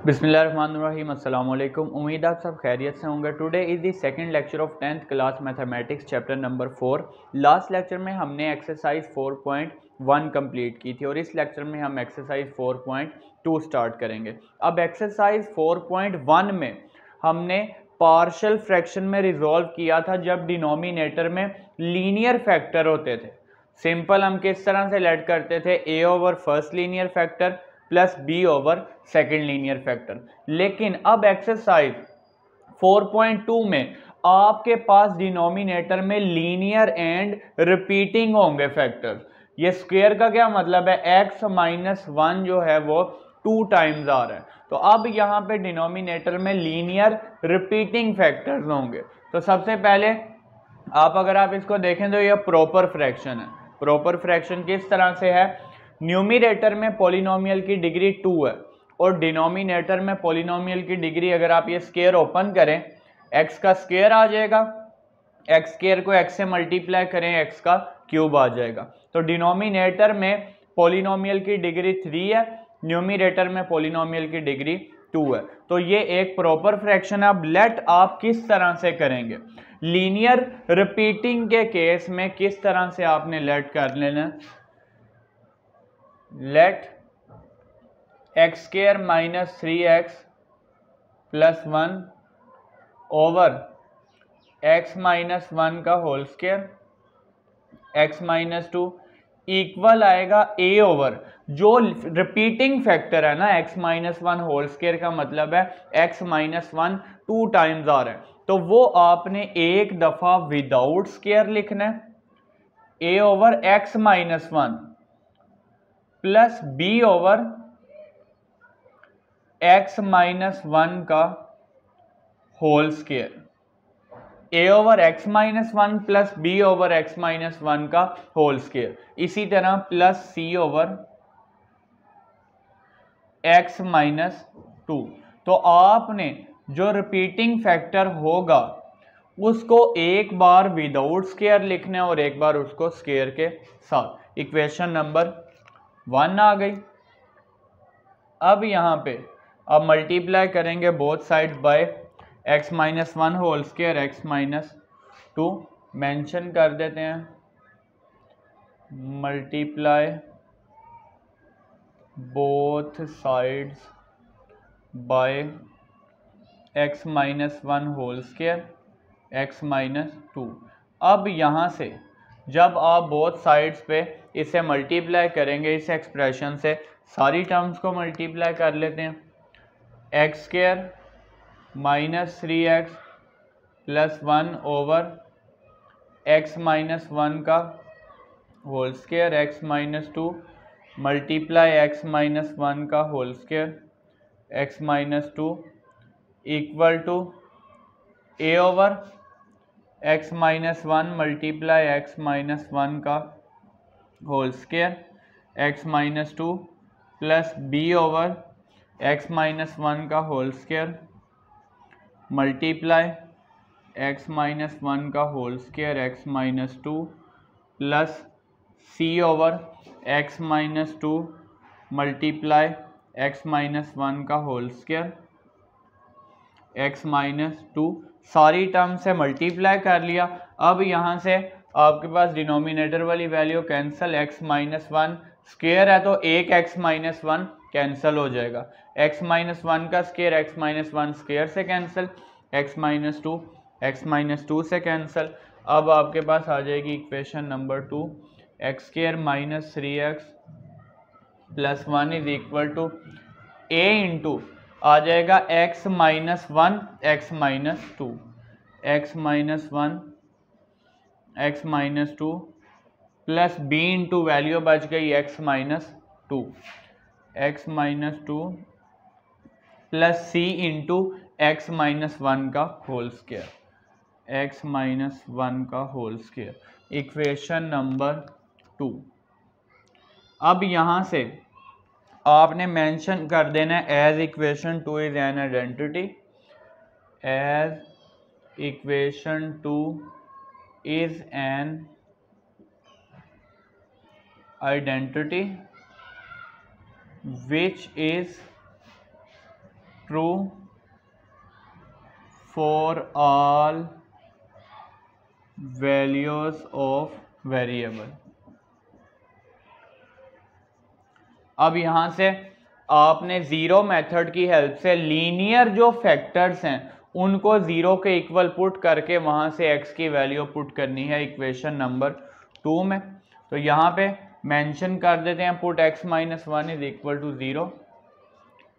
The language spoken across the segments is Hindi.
बिस्मिल्लाहिर्रहमानिर्रहीम अस्सलाम वालेकुम। उम्मीद आप सब खैरियत से होंगे। Today is the second lecture of 10th class mathematics chapter number 4। Last lecture में हमने एक्सरसाइज 4.1 कंप्लीट की थी और इस लेक्चर में हम एक्सरसाइज 4.2 स्टार्ट करेंगे। अब एक्सरसाइज 4.1 में हमने पार्शियल फ्रैक्शन में रिजॉल्व किया था जब डिनोमिनेटर में लीनियर फैक्टर होते थे। सिंपल हम किस तरह से लेट करते थे, a over first linear factor plus b over second linear factor. लेकिन अब एक्सरसाइज 4.2 में आपके पास डिनोमिनेटर में लीनियर एंड रिपीटिंग होंगे फैक्टर्स। ये स्क्वायर का क्या मतलब है, x माइनस 1 जो है वो 2 टाइम्स आ रहा है। तो अब यहाँ पे डिनोमिनेटर में लीनियर रिपीटिंग फैक्टर्स होंगे। तो सबसे पहले अगर आप इसको देखें तो ये प्रॉपर फ्रैक्शन है। प्रॉपर फ्रैक्शन किस तरह से है, न्यूमिनेटर में पॉलिनोमियल की डिग्री 2 है और डिनोमिनेटर में पॉलिनोमियल की डिग्री, अगर आप ये स्क्वायर ओपन करें x का स्क्वायर आ जाएगा, x स्क्वायर को x से मल्टीप्लाई करें x का क्यूब आ जाएगा। तो डिनोमिनेटर में पॉलिनोमियल की डिग्री 3 है, न्यूमिनेटर में पॉलिनोमियल की डिग्री 2 है। तो ये एक प्रॉपर फ्रैक्शन है। अब लेट आप किस तरह से करेंगे, लीनियर रिपीटिंग के केस में किस तरह से आपने लेट कर लेना, let x square minus 3x plus 1 over x minus 1 का whole square x minus 2 equal आएगा a ओवर जो रिपीटिंग फैक्टर है ना, x माइनस 1 होल स्क्वायर का मतलब है x माइनस 1 2 टाइम्स आ रहा है। तो वो आपने एक दफा विदाउट स्क्वायर लिखना है, a over x minus 1 plus b over x minus 1 का whole square, a over x minus 1 plus b over x minus 1 का होल स्क्वायर। इसी तरह plus c over x minus 2। तो आपने जो रिपीटिंग फैक्टर होगा उसको एक बार विदाउट स्क्वायर लिखना है और एक बार उसको स्क्वायर के साथ। इक्वेशन नंबर 1 आ गई। अब यहाँ पे अब मल्टीप्लाई करेंगे both side by x minus 1 whole square x minus 2, mention कर देते हैं multiply both sides by x minus 1 whole square x minus 2। अब यहाँ से जब आप बोथ साइड्स पे इसे मल्टीप्लाई करेंगे, इस एक्सप्रेशन से सारी टर्म्स को मल्टीप्लाई कर लेते हैं, x square minus 3x plus 1 over x minus 1 का whole square x minus 2 multiply x minus 1 का whole square x minus 2 equal to a over x minus 1 multiply x minus 1 का whole square x minus 2 plus b over x minus 1 का whole square multiply x minus 1 का whole square x minus 2 plus c over x minus 2 multiply x minus 1 का होल स्क्वायर x माइनस 2। सारी टर्म से मल्टीप्लाई कर लिया। अब यहाँ से आपके पास डिनोमिनेटर वाली value cancel, x minus 1 square है तो एक x माइनस 1 कैंसिल हो जाएगा, x माइनस 1 का स्क्वायर x माइनस 1 स्क्वायर से cancel, x minus 2 x minus 2 से कैंसिल। अब आपके पास आ जाएगी equation number 2, x square minus 3x plus 1 is equal to a into आ जाएगा x minus 1 x minus 2, x minus 1 x minus 2 plus b into value बच गई x minus 2, x minus 2 plus c into x minus 1 का होल स्क्वायर, x माइनस 1 का होल स्क्वायर। Equation number 2। अब यहाँ से आपने मेंशन कर देना as equation 2 is an identity, as equation 2 is an identity which is true for all values of variable. अब यहां से आपने ज़ीरो मेथड की हेल्प से लीनियर जो फैक्टर्स हैं उनको ज़ीरो के इक्वल पुट करके वहां से x की वैल्यू पुट करनी है इक्वेशन नंबर 2 में। तो यहाँ पे मेंशन कर देते हैं put x minus one is equal to zero,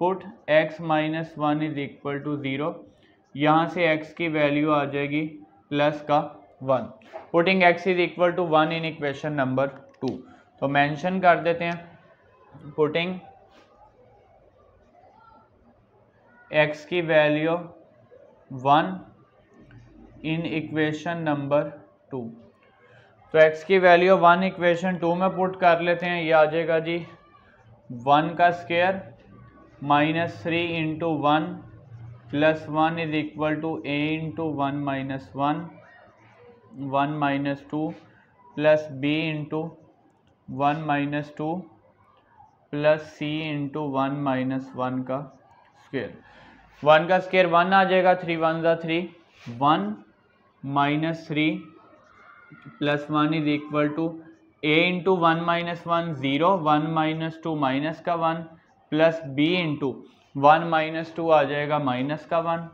put x minus one is equal to zero. यहाँ से x की वैल्यू आ जाएगी प्लस का 1, putting x is equal to 1 in equation number 2। तो मेंशन कर देते हैं पुटिंग x की वैल्यू 1 इन इक्वेशन नंबर 2। तो x की वैल्यू 1 इक्वेशन 2 में पुट कर लेते हैं। ये आ जाएगा जी 1 का square minus 3 into 1 plus 1 is equal to a into 1 minus 1, 1 minus 2 plus b into 1 minus 2 plus c into 1 minus 1 का स्क्वायर। 1 का स्क्वायर 1 आ जाएगा, 3 1 ज़ा 3, 1 minus 3 plus 1 is equal to a into 1 minus 1 0, 1 minus 2 minus का 1 प्लस b इंटू 1 माइनस 2 आ जाएगा माइनस का 1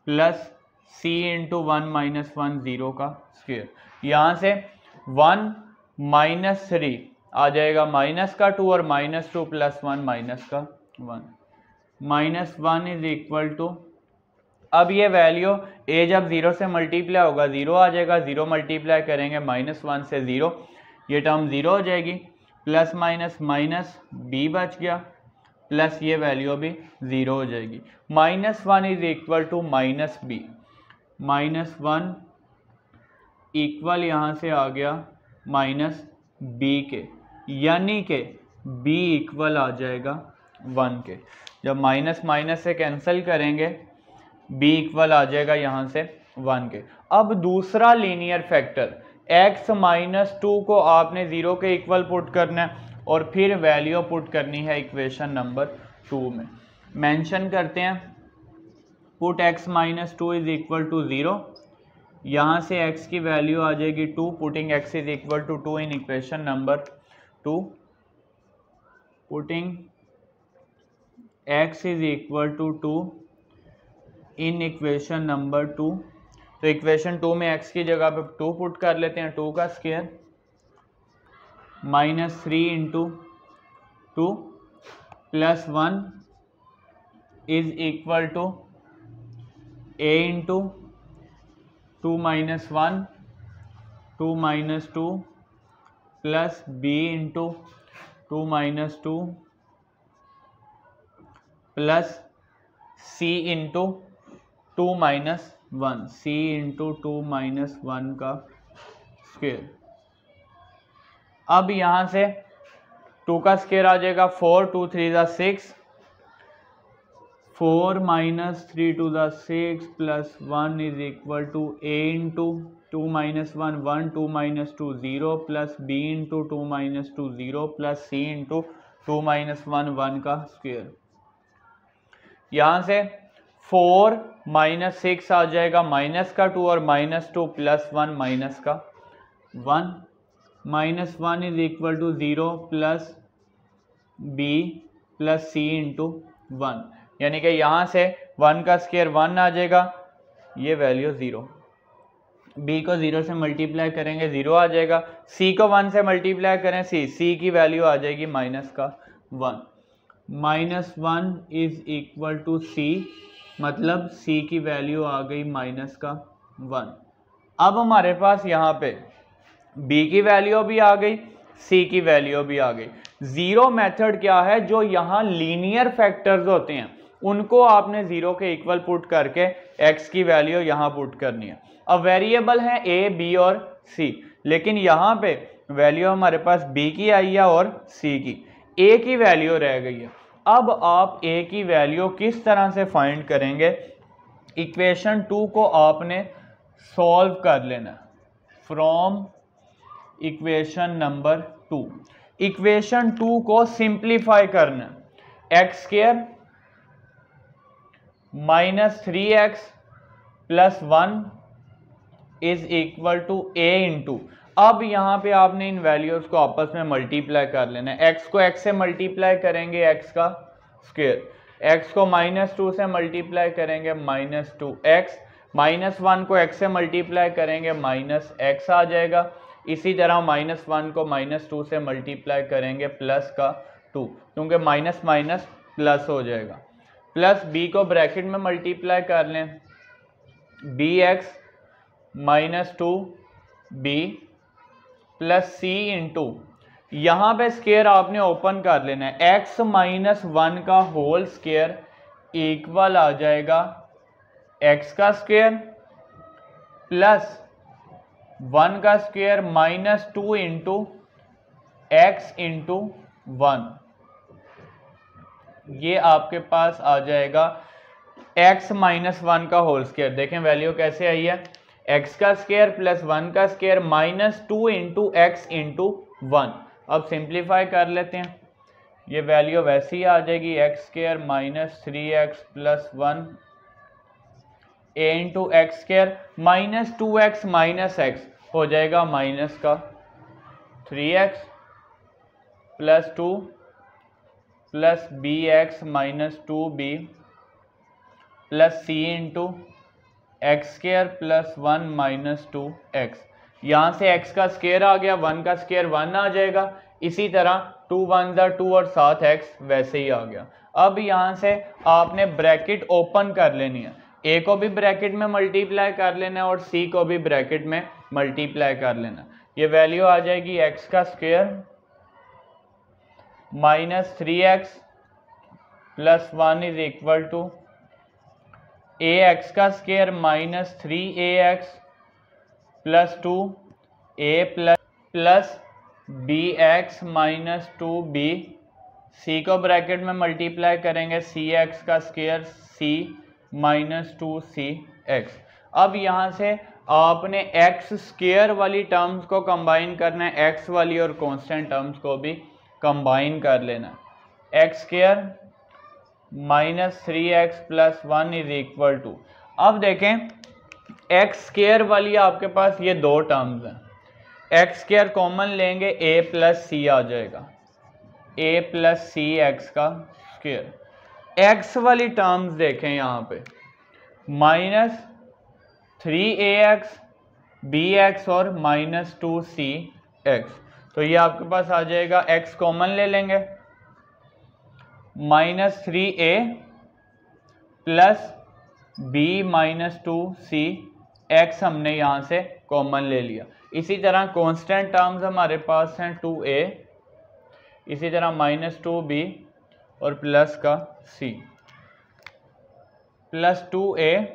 प्लस c इंटू 1 माइनस 1 0 का स्क्वायर। यहाँ से 1 माइनस 3 आ जाएगा माइनस का 2 और माइनस 2 प्लस 1 माइनस का 1, माइनस 1 इज इक्वल टू, अब ये वैल्यू a जब 0 से मल्टीप्लाई होगा 0 आ जाएगा, 0 मल्टीप्लाई करेंगे माइनस 1 से 0, ये टर्म 0 हो जाएगी, प्लस माइनस माइनस b बच गया, प्लस ये वैल्यू भी 0 हो जाएगी। Minus 1 is equal to minus b, minus 1 equal यहाँ से आ गया माइनस b के, यानी कि b इक्वल आ जाएगा 1 के। जब माइनस माइनस से कैंसिल करेंगे b इक्वल आ जाएगा यहाँ से 1 के। अब दूसरा लीनियर फैक्टर x माइनस 2 को आपने 0 के इक्वल पुट करना है और फिर वैल्यू पुट करनी है इक्वेशन नंबर 2 में। मेंशन करते हैं put x minus 2 is equal to 0, यहाँ से x की वैल्यू आ जाएगी 2, putting x is equal to 2 in equation number 2, putting x is equal to 2 in equation number 2। तो इक्वेशन 2 में x की जगह पे 2 पुट कर लेते हैं, 2 का square minus 3 into 2 plus 1 is equal to a into 2 minus 1, 2 minus 2 plus b into 2 minus 2 plus c into 2 minus 1, c into 2 minus 1 का स्क्वायर। अब यहाँ से 2 का स्क्वायर आ जाएगा 4, 2 3 ज़ा 6, 4 माइनस 3 2 ज़ा 6 plus 1 is equal to a into 2 minus 1, 1 2 minus 2 0 plus b into 2 minus 2 0 plus c into 2 minus 1 1 का स्क्वायर। यहाँ से 4 माइनस 6 आ जाएगा माइनस का 2 और माइनस 2 प्लस 1 माइनस का 1, minus 1 is equal to 0 plus b plus c into 1, यानी कि यहाँ से 1 का स्क्वायर 1 आ जाएगा, ये वैल्यू 0, b को 0 से मल्टीप्लाई करेंगे 0 आ जाएगा, c को 1 से मल्टीप्लाई करें c की वैल्यू आ जाएगी माइनस का 1, minus 1 is equal to c, मतलब c की वैल्यू आ गई माइनस का 1। अब हमारे पास यहाँ पे b की वैल्यू भी आ गई, c की वैल्यू भी आ गई। जीरो मेथड क्या है, जो यहाँ लीनियर फैक्टर्स होते हैं उनको आपने 0 के इक्वल पुट करके x की वैल्यू यहाँ पुट करनी है। अब वेरिएबल है a, b और c, लेकिन यहाँ पे वैल्यू हमारे पास b की आई है और c की, a की वैल्यू रह गई है। अब आप a की वैल्यू किस तरह से फाइंड करेंगे, इक्वेशन 2 को आपने सॉल्व कर लेना फ्रॉम इक्वेशन नंबर 2। इक्वेशन 2 को सिंप्लीफाई करना, x square minus 3x plus 1 is equal to a into, अब यहाँ पे आपने इन वैल्यूज को आपस में मल्टीप्लाई कर लेना है। x को x से मल्टीप्लाई करेंगे x का स्क्वायर, x को -2 से मल्टीप्लाई करेंगे -2x, -1 को x से मल्टीप्लाई करेंगे -x आ जाएगा। इसी तरह -1 को -2 से मल्टीप्लाई करेंगे प्लस का 2, क्योंकि माइनस माइनस प्लस हो जाएगा। प्लस b को ब्रैकेट में मल्टीप्लाई कर लें, bx -2b plus c into, यहाँ पे स्क्वायर आपने ओपन कर लेना है, x -1 का होल स्क्वायर इक्वल आ जाएगा x का स्क्वायर प्लस 1 का स्क्वायर -2 इंटू x इंटू 1, ये आपके पास आ जाएगा x -1 का होल स्क्वायर। देखें वैल्यू कैसे आई है, x का स्क्वायर प्लस 1 का स्क्वायर -2 इंटू x इंटू 1। अब सिंप्लीफाई कर लेते हैं, ये वैल्यू वैसी आ जाएगी, x square -3x plus 1 a into x square -2x -x हो जाएगा माइनस का 3x plus 2 plus bx -2b plus c into x square plus 1 -2x। यहाँ से x का स्क्वायर आ गया, 1 का स्क्वायर 1 आ जाएगा, इसी तरह 2 1 2 और साथ x वैसे ही आ गया। अब यहाँ से आपने ब्रैकेट ओपन कर लेनी है, a को भी ब्रैकेट में मल्टीप्लाई कर लेना है और c को भी ब्रैकेट में मल्टीप्लाई कर लेना। ये वैल्यू आ जाएगी x का square -3x plus 1 is equal to ax का square -3ax plus 2a plus bx -2b, c को ब्रैकेट में मल्टीप्लाई करेंगे, cx का स्क्वायर c -2cx। अब यहाँ से आपने x स्क्वायर वाली टर्म्स को कंबाइन करना है, x वाली और कांस्टेंट टर्म्स को भी कंबाइन कर लेना है। x square -3x plus 1 is equal to, अब देखें x स्क्वायर वाली आपके पास ये दो टर्म्स हैं, x स्क्वायर कॉमन लेंगे a प्लस सी आ जाएगा, a प्लस सी एक्स का स्क्वायर। x वाली टर्म्स देखें यहाँ पे -3ax bx और -2cx, तो ये आपके पास आ जाएगा, x कॉमन ले लेंगे -3a plus b -2c, x हमने यहाँ से कॉमन ले लिया। इसी तरह कांस्टेंट टर्म्स हमारे पास हैं 2a, इसी तरह -2b और प्लस का c, प्लस 2a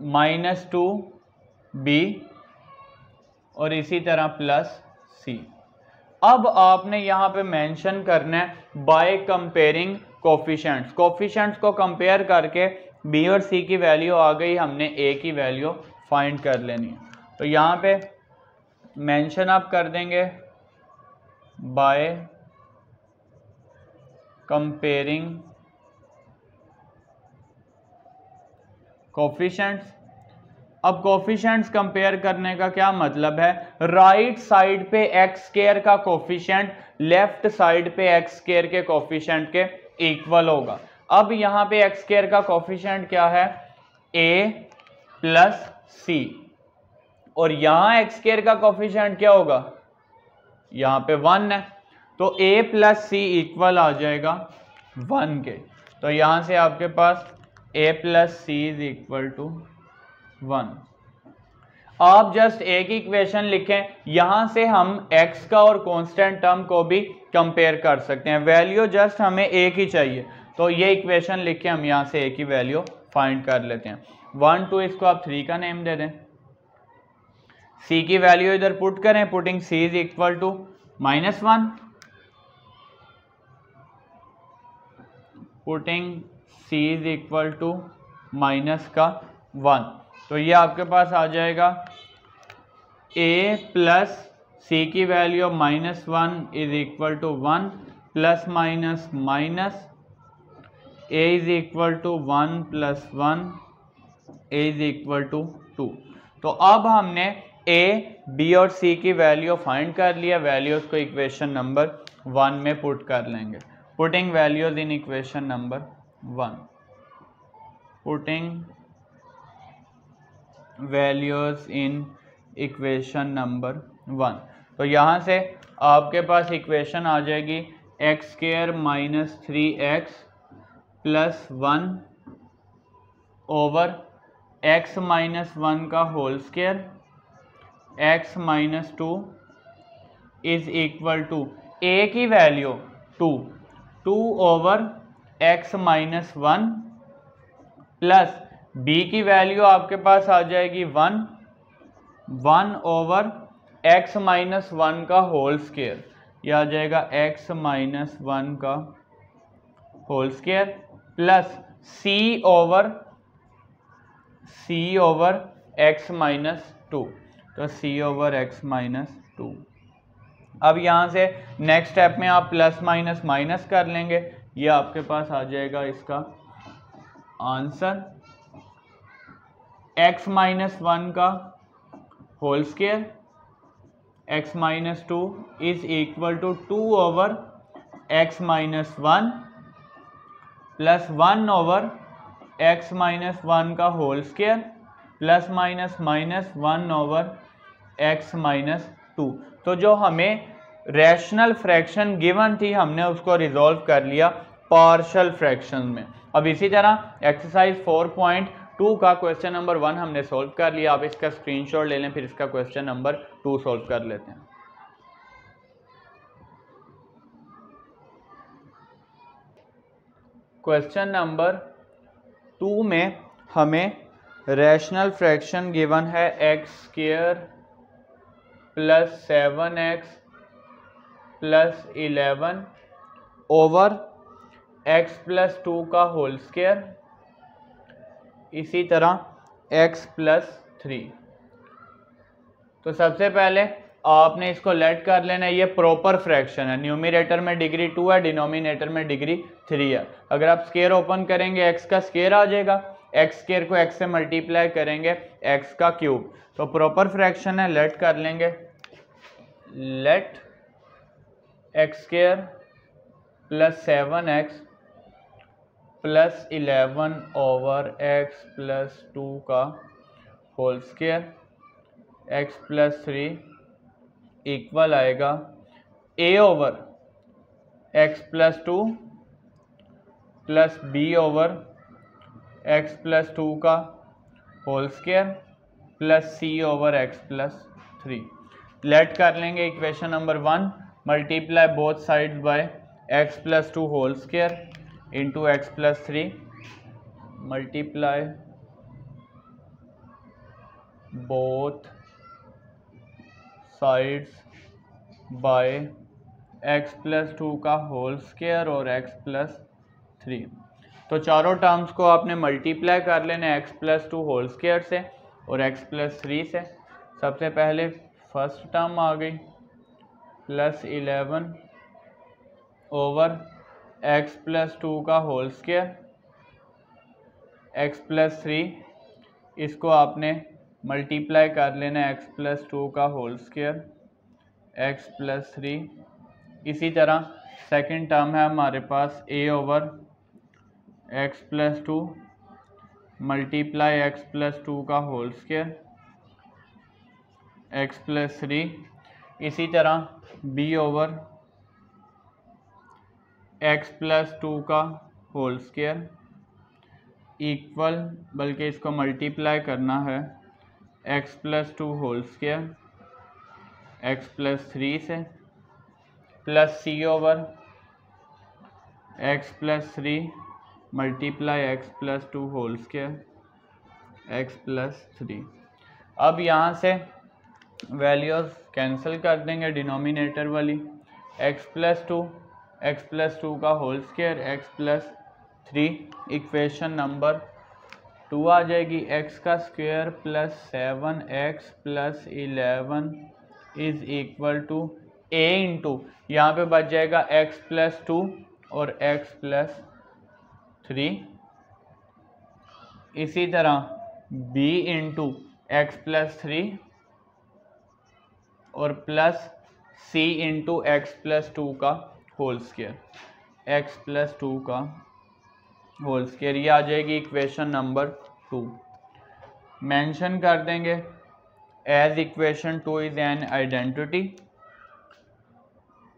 -2b और इसी तरह प्लस c। अब आपने यहाँ पे मेंशन करना है बाय कंपेयरिंग कोफिशिएंट्स, कोफिशिएंट्स को कंपेयर करके b और c की वैल्यू आ गई, हमने a की वैल्यू फाइंड कर लेनी है। तो यहाँ पे मेंशन आप कर देंगे बाय कंपेयरिंग कोफिशिएंट्स। अब कोफिशिएंट्स कंपेयर करने का क्या मतलब है, राइट साइड पे एक्स स्क्वायर का कोफिशिएंट लेफ्ट साइड पे एक्स स्क्वायर के कोफिशिएंट के इक्वल होगा। अब यहाँ पे एक्स स्क्वायर का कोफिशिएंट क्या है, a प्लस सी, और यहाँ एक्स स्क्वायर का कोफिशिएंट क्या होगा, यहाँ पे 1 है, तो a प्लस सी इक्वल आ जाएगा 1 के। तो यहाँ से आपके पास a plus c is equal to 1। आप जस्ट एक इक्वेशन लिखें, यहां से हम x का और कांस्टेंट टर्म को भी कंपेयर कर सकते हैं, वैल्यू जस्ट हमें एक ही चाहिए, तो ये इक्वेशन लिख के हम यहां से a की वैल्यू फाइंड कर लेते हैं। 1 2 इसको आप 3 का नेम दे दें, c की वैल्यू इधर पुट करें, putting c is equal to -1, putting c is equal to -1, तो ये आपके पास आ जाएगा a प्लस सी की value -1 is equal to 1 plus minus minus a is equal to 1 + 1, a is equal to 2। तो अब हमने a, b और c की वैल्यू फाइंड कर लिया। वैल्यूज को इक्वेशन नंबर 1 में पुट कर लेंगे। Putting values in equation number 1, putting values in equation number 1। तो यहाँ से आपके पास इक्वेशन आ जाएगी x² - 3x + 1 ओवर x - 1 का whole square, x - 2 is equal to a की value 2 over x - 1 plus b की वैल्यू आपके पास आ जाएगी 1 ओवर x - 1 का होल स्क्वायर। यह आ जाएगा x - 1 का whole square plus c over x - 2। तो c ओवर x - 2। अब यहाँ से नेक्स्ट स्टेप में आप प्लस माइनस माइनस कर लेंगे। ये आपके पास आ जाएगा इसका आंसर x - 1 का whole square, x - 2 is equal to 2 over x - 1 plus 1 over x - 1 का whole square plus minus minus 1 over x - 2। तो जो हमें रैशनल फ्रैक्शन गिवन थी हमने उसको रिजॉल्व कर लिया पार्शियल फ्रैक्शन में। अब इसी तरह एक्सरसाइज 4.2 का क्वेश्चन नंबर 1 हमने सॉल्व कर लिया। आप इसका स्क्रीनशॉट ले लें, फिर इसका क्वेश्चन नंबर 2 सॉल्व कर लेते हैं। क्वेश्चन नंबर 2 में हमें रैशनल फ्रैक्शन गिवन है x² + 7x + 11 ओवर x + 2 का होल स्क्वायर, इसी तरह x + 3। तो सबसे पहले आपने इसको लेट कर लेना है। ये प्रॉपर फ्रैक्शन है, न्यूमरेटर में डिग्री 2 है, डिनोमिनेटर में डिग्री 3 है। अगर आप स्क्वायर ओपन करेंगे x का स्क्वायर आ जाएगा, x² को x से मल्टीप्लाई करेंगे x का क्यूब। तो प्रॉपर फ्रैक्शन है, लेट कर लेंगे। Late x² + 7x + 11 over x + 2 का होल स्क्वायर, x + 3 इक्वल आएगा a over x + 2 plus b over x + 2 का whole square plus c over x + 3। Let कर लेंगे equation number 1, multiply both sides by x + 2 whole square into x + 3, multiply both sides by x + 2 का होल स्क्वायर और x + 3। तो चारों टर्म्स को आपने मल्टीप्लाई कर लेना x + 2 होल स्क्वायर से और x + 3 से। सबसे पहले फर्स्ट टर्म आ गई +11 ओवर x + 2 का होल स्क्वायर, x + 3 इसको आपने मल्टीप्लाई कर लेना x + 2 का होल स्क्वायर, x + 3। इसी तरह सेकंड टर्म है हमारे पास a over x + 2 multiply x + 2 का होल स्क्वायर, x + 3। इसी तरह b ओवर x + 2 का होल स्क्वायर इक्वल, बल्कि इसको मल्टीप्लाई करना है x + 2 होल स्क्वायर x + 3 से, plus c over x + 3 multiply x + 2 whole square x + 3। अब यहाँ से वैल्यूज कैंसिल कर देंगे डिनोमिनेटर वाली, x + 2 का whole square x + 3। Equation number 2 आ जाएगी x का square plus 7x + 11 is equal to a into यहाँ पे बच जाएगा x + 2 और x + 3, इसी तरह b इंटू एक्स प्लस 3 और plus c into x plus 2 का होल स्क्वायर, एक्स प्लस 2 का होल स्क्वायर, ये आ जाएगी इक्वेशन नंबर 2। मेंशन कर देंगे as equation 2 is an identity,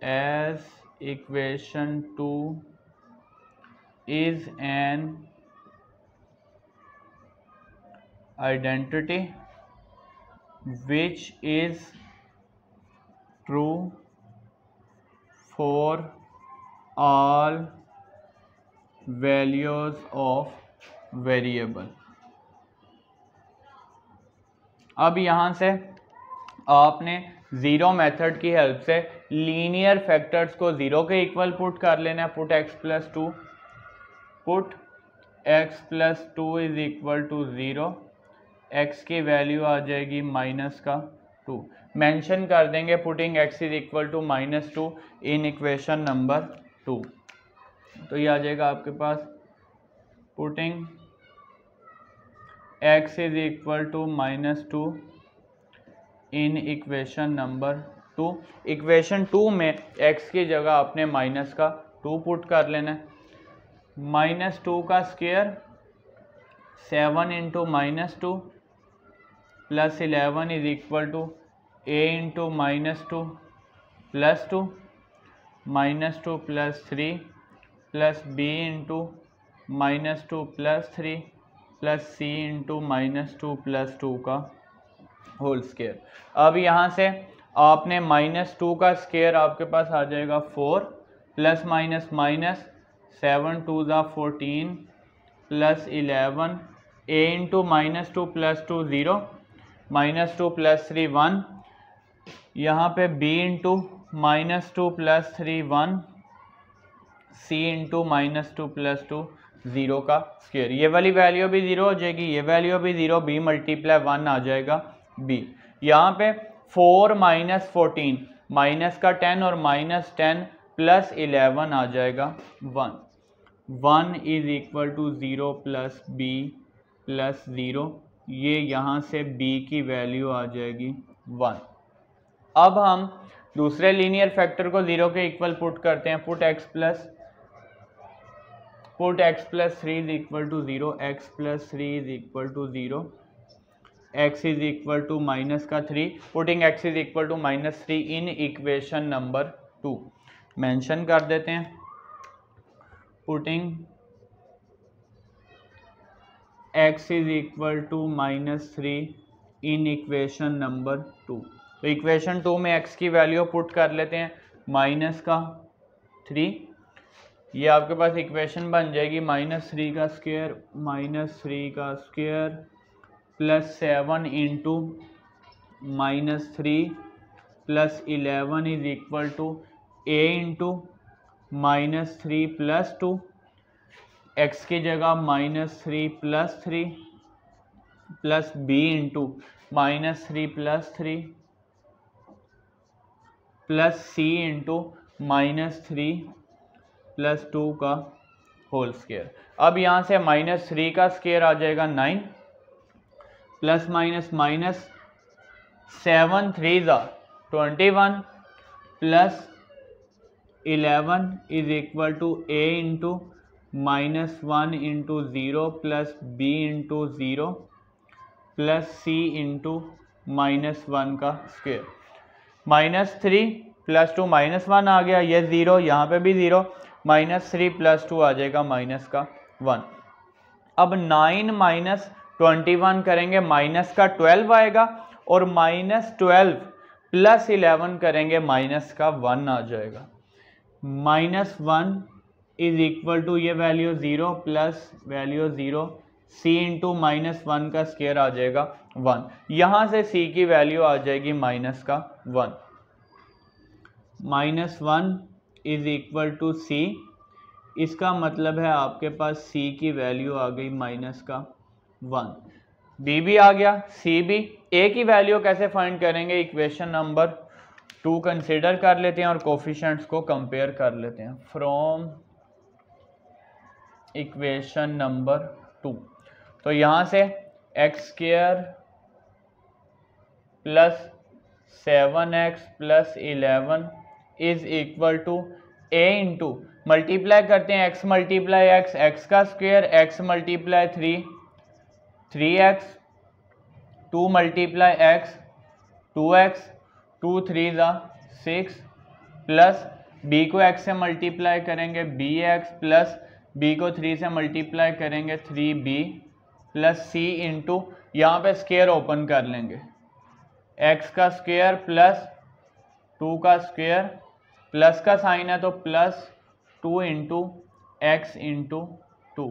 as equation 2 is an identity which is true for all values of variable। अब यहाँ से आपने ज़ीरो मेथड की हेल्प से लीनियर फैक्टर्स को ज़ीरो के इक्वल पुट कर लेना है। Put x plus 2, put x plus 2 is equal to 0, x की वैल्यू आ जाएगी -2। मेंशन कर देंगे putting x is equal to -2 in equation number 2। तो ये आ जाएगा आपके पास putting x is equal to -2 in equation number 2। Equation 2 में एक्स की जगह आपने -2 पुट कर लेना है। -2 का square 7 into -2 plus 11 is equal to a into -2 plus 2 -2 plus 3 plus b into -2 plus 3 plus c into -2 plus 2 का होल स्क्वायर। अब यहाँ से आपने -2 का स्क्वायर आपके पास आ जाएगा 4 प्लस माइनस माइनस 7 2 ज़ा 14 plus 11 a into -2 plus 2 0 -2 plus 3 1, यहाँ पे b into -2 plus 3 1, c into -2 plus 2 0 का स्क्वायर। ये वाली वैल्यू भी 0 हो जाएगी, ये वैल्यू भी 0, b मल्टीप्लाई 1 आ जाएगा b। यहाँ पे 4 माइनस 14 माइनस का 10 और -10 प्लस 11 आ जाएगा 1। 1 is equal to 0 plus b plus 0, ये यहाँ से b की वैल्यू आ जाएगी 1। अब हम दूसरे लीनियर फैक्टर को 0 के इक्वल पुट करते हैं। Put x plus 3 is equal to 0, x plus 3 is equal to 0, x is equal to -3, putting x is equal to -3 in equation number 2। Mention कर देते हैं putting x is equal to -3 in equation number 2। तो इक्वेशन 2 में x की वैल्यू पुट कर लेते हैं -3, ये आपके पास इक्वेशन बन जाएगी -3 का square plus 7 into -3 plus 11 is equal to a into -3 plus 2, x की जगह -3 plus 3 plus b into -3 plus 3 plus c into -3 plus 2 का होल स्क्वायर। अब यहाँ से -3 का स्क्वायर आ जाएगा 9 प्लस माइनस माइनस 7 3 ज़ा 21 plus 11 is equal to a into -1 into 0 plus b into 0 plus c into -1 का स्क्वायर। -3 प्लस 2 -1 आ गया, ये 0, यहाँ पे भी 0, -3 प्लस 2 आ जाएगा -1। अब 9 माइनस 21 करेंगे -12 आएगा, और -12 प्लस 11 करेंगे -1 आ जाएगा। -1 इज इक्वल टू ये value 0 plus value 0, c into -1 का स्क्वायर आ जाएगा 1, यहाँ से c की वैल्यू आ जाएगी -1। -1 इज इक्वल टू c, इसका मतलब है आपके पास c की वैल्यू आ गई -1, b भी आ गया, c भी। a की वैल्यू कैसे फाइंड करेंगे? इक्वेशन नंबर 2 कंसीडर कर लेते हैं और कोफिशिएंट्स को कंपेयर कर लेते हैं। From equation number 2। तो यहाँ से x square plus 7x plus 11 is equal to a into multiply करते हैं एक्स मल्टीप्लाई एक्स, एक्स का square, x multiply 3x, 2 multiply x 2x, 2 3 ज़ा 6 प्लस b को x से मल्टीप्लाई करेंगे bx प्लस b को 3 से मल्टीप्लाई करेंगे 3b प्लस c इंटू यहाँ पे स्क्वायर ओपन कर लेंगे x का स्क्वायर प्लस 2 का स्क्वायर, प्लस का साइन है तो प्लस 2 इंटू एक्स इंटू 2।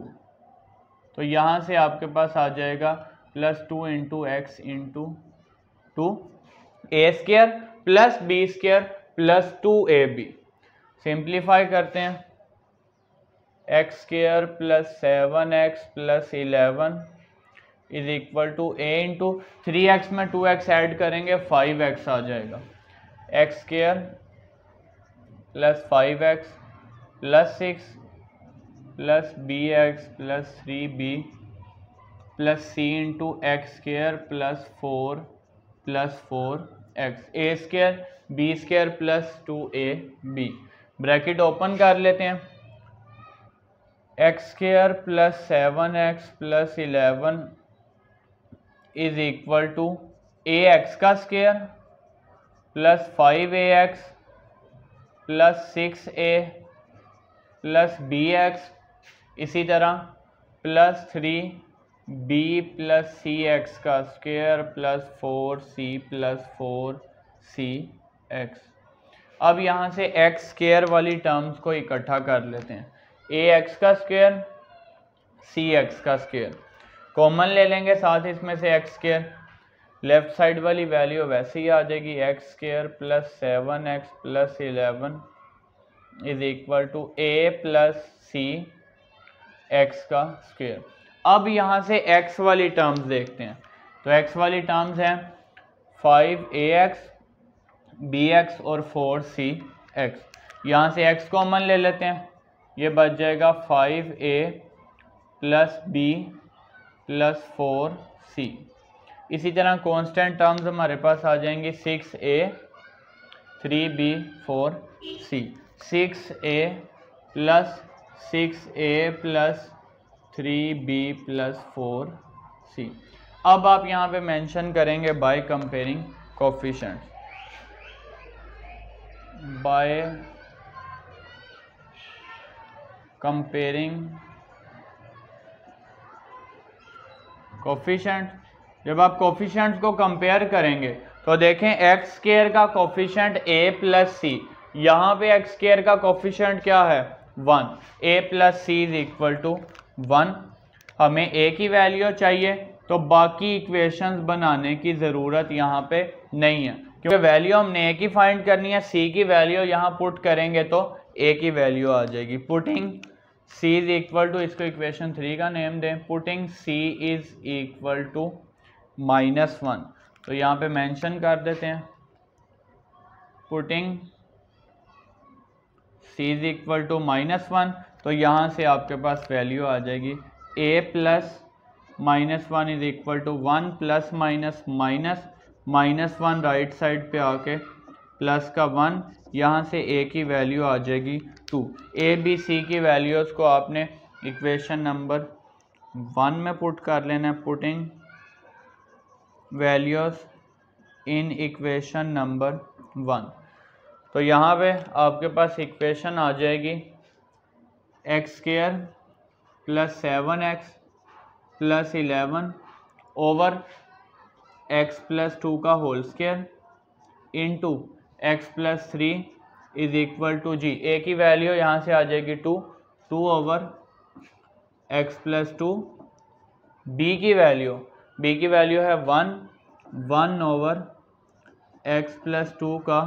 तो यहाँ से आपके पास आ जाएगा plus 2 into x into 2 a square plus b square plus 2ab। Simplify करते हैं, x square plus 7x plus 11 is equal to a into 3x में 2x ऐड करेंगे 5x आ जाएगा, x square plus 5x plus 6 plus bx plus 3b plus c into x square plus 4 plus 4x, a square b square plus 2ab। Bracket open कर लेते हैं, x square plus 7x plus 11 is equal to a x का square plus 5ax plus 6a plus bx, इसी तरह प्लस 3b प्लस cx का square plus 4c plus 4cx। अब यहाँ से एक्स स्क्वायर वाली टर्म्स को इकट्ठा कर लेते हैं, ए एक्स का स्क्वायर सी एक्स का स्क्वायर कॉमन ले लेंगे, साथ इसमें से एक्स स्क्वायर, लेफ्ट साइड वाली वैल्यू वैसे ही आ जाएगी, x square plus 7x plus 11 is equal to a plus c x का स्क्वायर। अब यहाँ से x वाली टर्म्स देखते हैं, तो x वाली टर्म्स हैं 5ax bx और 4cx। यहाँ से x कॉमन ले लेते हैं, ये बच जाएगा 5a plus b plus 4c। इसी तरह कांस्टेंट टर्म्स हमारे पास आ जाएंगी 6a 3b 4c, 6a plus 6a plus 3b plus 4c। अब आप यहाँ पे मेंशन करेंगे by comparing coefficients, by comparing coefficient. जब आप कोफिशिएंट्स को कंपेयर करेंगे तो देखें एक्स स्क्वायर का कोफिशिएंट a प्लस सी, यहाँ पे एक्स स्क्वायर का कोफिशिएंट क्या है 1, a plus c is equal to 1। हमें a की वैल्यू चाहिए तो बाकी इक्वेशंस बनाने की ज़रूरत यहाँ पे नहीं है, क्योंकि वैल्यू हमने a की फाइंड करनी है, c की वैल्यू यहाँ पुट करेंगे तो a की वैल्यू आ जाएगी। Putting c is equal to, इसको इक्वेशन 3 का नेम दें, putting c is equal to -1, तो यहाँ पे मेंशन कर देते हैं, putting c is equal to -1, तो यहाँ से आपके पास वैल्यू आ जाएगी a plus -1 is equal to 1 plus minus 1 right side पे आके प्लस का 1, यहाँ से a की वैल्यू आ जाएगी 2। a b c की वैल्यूज़ को आपने इक्वेशन नंबर 1 में पुट कर लेना है, putting values in equation number 1। तो यहाँ पे आपके पास इक्वेशन आ जाएगी x square plus 7x plus 11 over x plus 2 का whole square into x plus 3 is equal to जी, a की वैल्यू यहाँ से आ जाएगी 2 ओवर x प्लस 2, b की वैल्यू है 1 ओवर x प्लस 2 का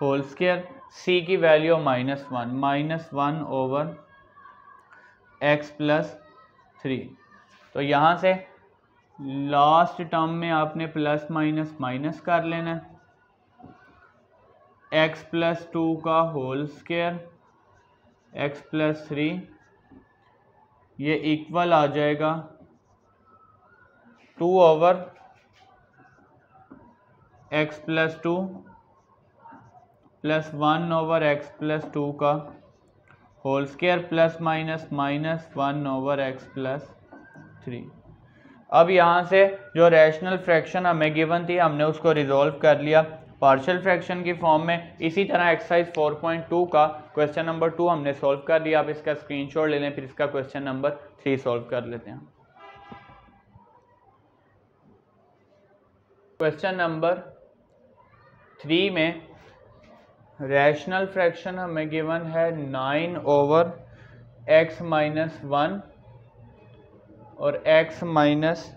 होल स्क्वायर, c की वैल्यू -1 ओवर x प्लस 3। तो यहाँ से लास्ट टर्म में आपने प्लस माइनस कर लेना है, x प्लस 2 का होल स्क्वायर, x प्लस 3 ये इक्वल आ जाएगा 2/x+2 प्लस 1/x+2 का whole square plus minus -1/x+3। अब यहाँ से जो रैशनल फ्रैक्शन हमें गिवन थी हमने उसको रिजॉल्व कर लिया पार्शियल फ्रैक्शन की फॉर्म में। इसी तरह एक्सरसाइज 4.2 का क्वेश्चन नंबर 2 हमने सॉल्व कर लिया। आप इसका स्क्रीनशॉट ले लें, फिर इसका क्वेश्चन नंबर 3 सॉल्व कर लेते हैं। क्वेश्चन नंबर 3 में रैशनल फ्रैक्शन हमें गिवन है 9/x-1 और x माइनस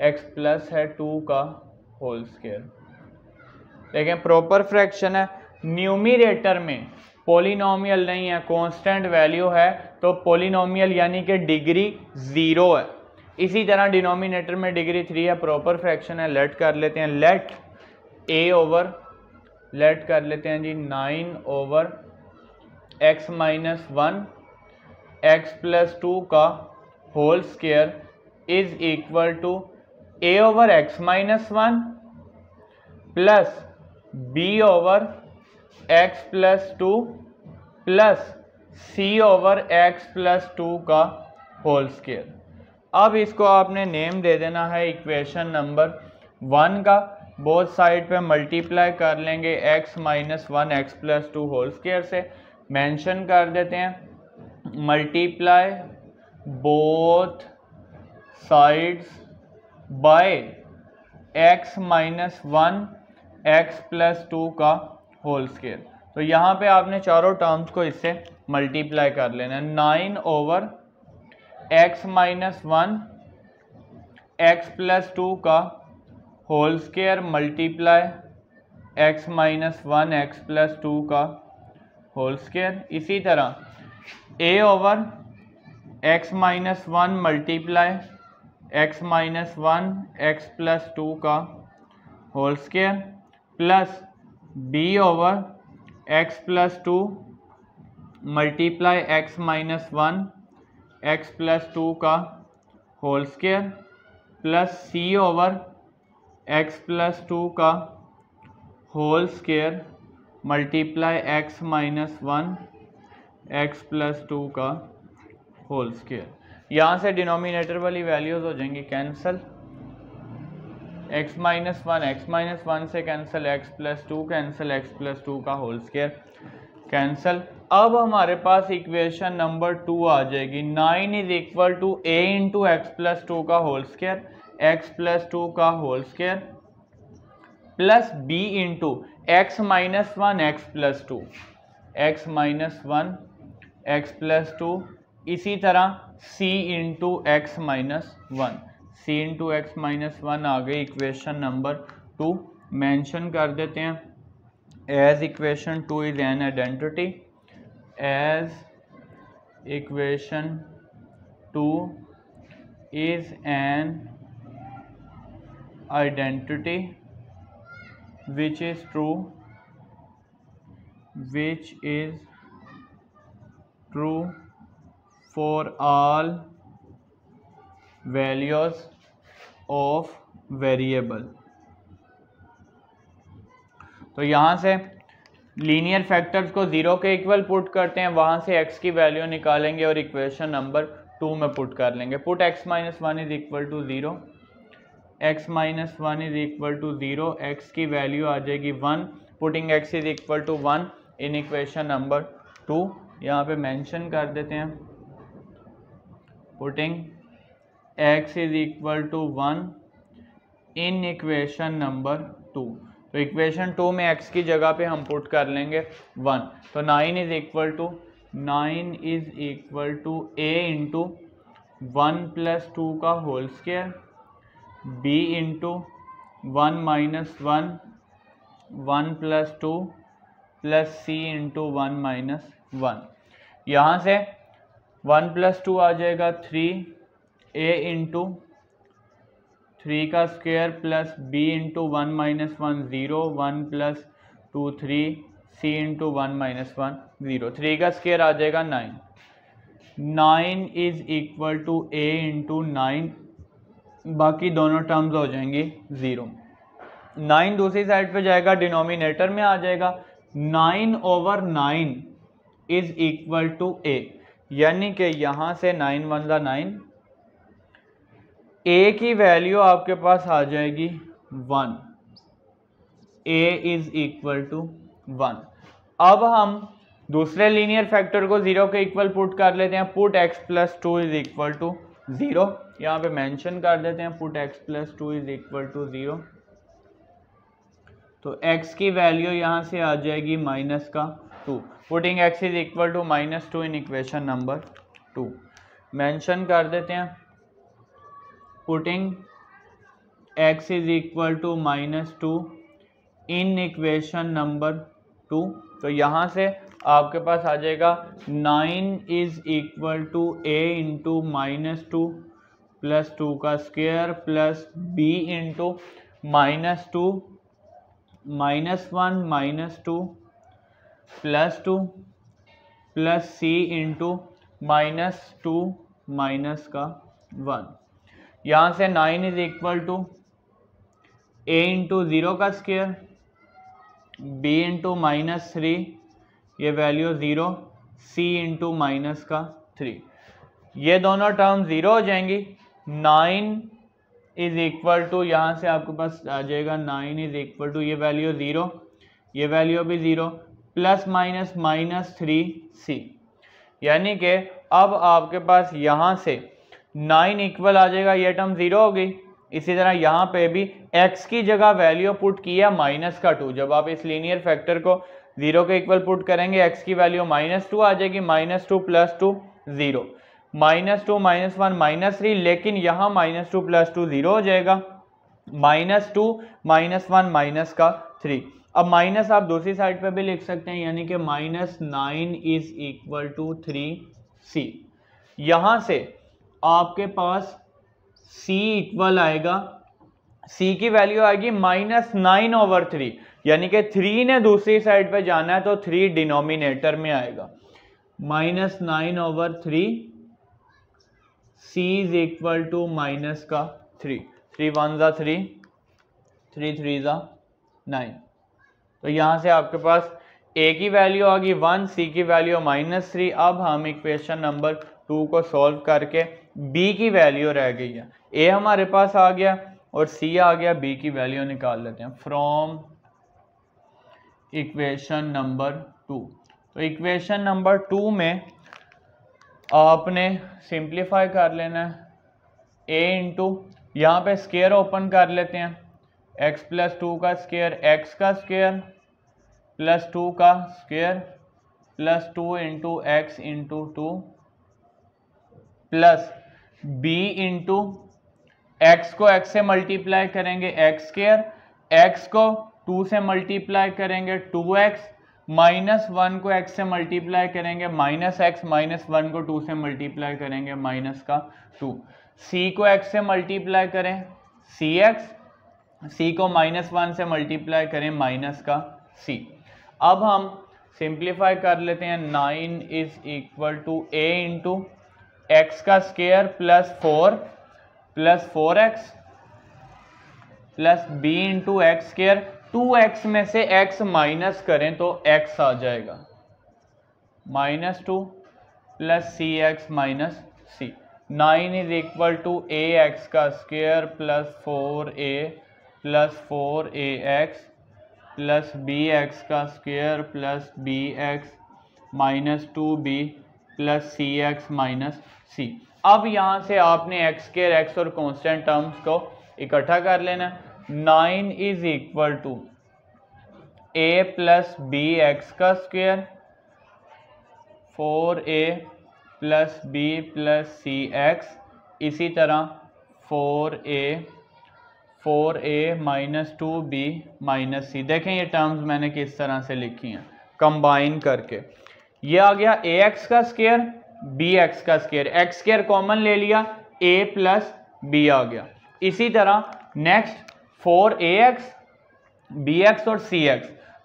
एक्स प्लस है 2 का होल स्क्वायर। लेकिन प्रॉपर फ्रैक्शन है, न्यूमरेटर में पॉलिनोमियल नहीं है, कांस्टेंट वैल्यू है, तो पॉलिनोमियल यानी कि डिग्री 0 है। इसी तरह डिनोमिनेटर में डिग्री 3 है, प्रॉपर फ्रैक्शन है। लेट कर लेते हैं, लेट कर लेते हैं जी 9/x-1 x+2 का whole square is equal to a/x-1 plus b/x+2 plus c/x+2 का होल स्क्वायर। अब इसको आपने नेम दे देना है इक्वेशन नंबर 1 का। बोथ साइड पे मल्टीप्लाई कर लेंगे x-1 x+2 होल स्क्वायर से। मेंशन कर देते हैं multiply both sides bye x-1 x+2 का होल स्क्वायर। तो यहाँ पे आपने चारों टर्म्स को इससे मल्टीप्लाई कर लेना है। 9/x-1 x+2 का whole square multiply x-1 x+2 का होल स्क्वायर। इसी तरह a/x-1 मल्टीप्लाई x-1 x+2 का whole square plus b/x+2 multiply x-1 x+2 का होल स्क्वायर प्लस c/x+2 का whole square multiply x-1 x+2 का होल स्क्वायर। यहाँ से डिनोमिनेटर वाली वैल्यूज हो जाएंगी कैंसिल, x-1 से कैंसिल, x+2 कैंसिल, x+2 का होल स्क्वायर कैंसिल। अब हमारे पास इक्वेशन नंबर 2 आ जाएगी। 9 is equal to a into x+2 का होल स्क्वायर, x+2 का whole square plus b into x-1 x+2, x-1 x+2। इसी तरह c into x-1, c into x-1 आ गई इक्वेशन नंबर 2। मेंशन कर देते हैं as equation 2 is an identity, as equation 2 is an identity which is true for all values of variable। तो यहाँ से लीनियर फैक्टर्स को 0 के इक्वल पुट करते हैं, वहाँ से x की वैल्यू निकालेंगे और इक्वेशन नंबर 2 में पुट कर लेंगे। Put x-1 is equal to 0, x-1 is equal to 0, x की वैल्यू आ जाएगी 1, putting x is equal to 1 in equation number 2। यहाँ पे मेंशन कर देते हैं putting x is equal to 1 in equation number 2। तो इक्वेशन 2 में x की जगह पे हम पुट कर लेंगे 1। तो 9 is equal to a into 1 plus 2 का whole square, b into 1 minus 1 1 plus 2 plus c into 1 minus 1। यहाँ से 1 प्लस 2 आ जाएगा 3a इंटू 3 का square plus b into 1 minus 1 0, 1 plus 2 3, c into 1 minus 1 0। 3 का स्क्वायर आ जाएगा 9, 9 is equal to a into 9, बाकी दोनों टर्म्स हो जाएंगी 0। 9 दूसरी साइड पे जाएगा, डिनोमिनेटर में आ जाएगा। 9/9 इज इक्वल टू a, यानी कि यहां से 9 1 9, a की वैल्यू आपके पास आ जाएगी 1, a इज इक्वल टू 1। अब हम दूसरे लीनियर फैक्टर को 0 के इक्वल पुट कर लेते हैं। Put x plus 2 is equal to 0, यहाँ पे मेंशन कर देते हैं put x plus 2 is equal to 0। तो x की वैल्यू यहाँ से आ जाएगी -2। Putting x is equal to -2 in equation number 2, mention कर देते हैं putting x is equal to -2 in equation number 2। तो यहाँ से आपके पास आ जाएगा 9 is equal to a into -2 plus 2 का square plus b into -2 -1 -2 plus 2 plus c into -2 minus का 1। यहाँ से 9 is equal to a into 0 का स्क्वायर, b इंटू -3, ये वैल्यू 0, c इंटू -3, ये दोनों टर्म 0 हो जाएंगी। 9 इज इक्वल टू, यहाँ से आपके पास आ जाएगा 9 इज इक्वल टू, ये वैल्यू 0, ये वैल्यू भी 0, प्लस माइनस -3c, यानी कि अब आपके पास यहाँ से 9 इक्वल आ जाएगा, ये टर्म 0 हो गई। इसी तरह यहाँ पे भी x की जगह वैल्यू पुट किया -2। जब आप इस लीनियर फैक्टर को 0 के इक्वल पुट करेंगे, x की वैल्यू -2 आ जाएगी। -2 प्लस 2 0, -2 -1 -3, लेकिन यहाँ -2 प्लस 2 0 हो जाएगा। -2 -1 -3, अब माइनस आप दूसरी साइड पे भी लिख सकते हैं, यानी कि -9 इज इक्वल टू 3c। यहाँ से आपके पास c इक्वल आएगा, c की वैल्यू आएगी -9/3, यानी कि 3 ने दूसरी साइड पे जाना है तो 3 डिनोमिनेटर में आएगा। -9/3, c इज इक्वल टू -3, 3 1 3, 3 3 9। तो यहाँ से आपके पास a की वैल्यू आ गई 1, c की वैल्यू -3। अब हम इक्वेशन नंबर 2 को सॉल्व करके b की वैल्यू रह गई है, a हमारे पास आ गया और c आ गया, b की वैल्यू निकाल लेते हैं फ्रॉम इक्वेशन नंबर 2। तो इक्वेशन नंबर 2 में आपने सिंप्लीफाई कर लेना है, a इंटू, यहाँ पे स्क्वायर ओपन कर लेते हैं, x प्लस 2 का स्क्वायर, x का स्क्वायर प्लस 2 का square plus 2 into x into 2 plus b into x को x से मल्टीप्लाई करेंगे x स्क्वायर, x को 2 से मल्टीप्लाई करेंगे 2x, -1 को x से मल्टीप्लाई करेंगे -x, -1 को 2 से मल्टीप्लाई करेंगे -2, c को x से मल्टीप्लाई करें cx, c को -1 से मल्टीप्लाई करें -c। अब हम सिंप्लीफाई कर लेते हैं, 9 is equal to a into x का square plus 4 plus 4x plus b into x square, 2x में से x माइनस करें तो x आ जाएगा, -2 plus cx minus c। 9 is equal to ax का square plus 4a plus 4ax प्लस bx का square plus bx minus 2b plus cx minus c। अब यहाँ से आपने x स्क्वायर, x और कांस्टेंट टर्म्स को इकट्ठा कर लेना। 9 is equal to a plus b x का square, 4a plus b plus c x, इसी तरह 4a माइनस 2b माइनस सी। देखें ये टर्म्स मैंने किस तरह से लिखी हैं कंबाइन करके। ये आ गया ax का स्क्वायर, bx का स्क्वायर, x स्क्वायर कॉमन ले लिया, a प्लस b आ गया। इसी तरह नेक्स्ट 4ax, bx और cx,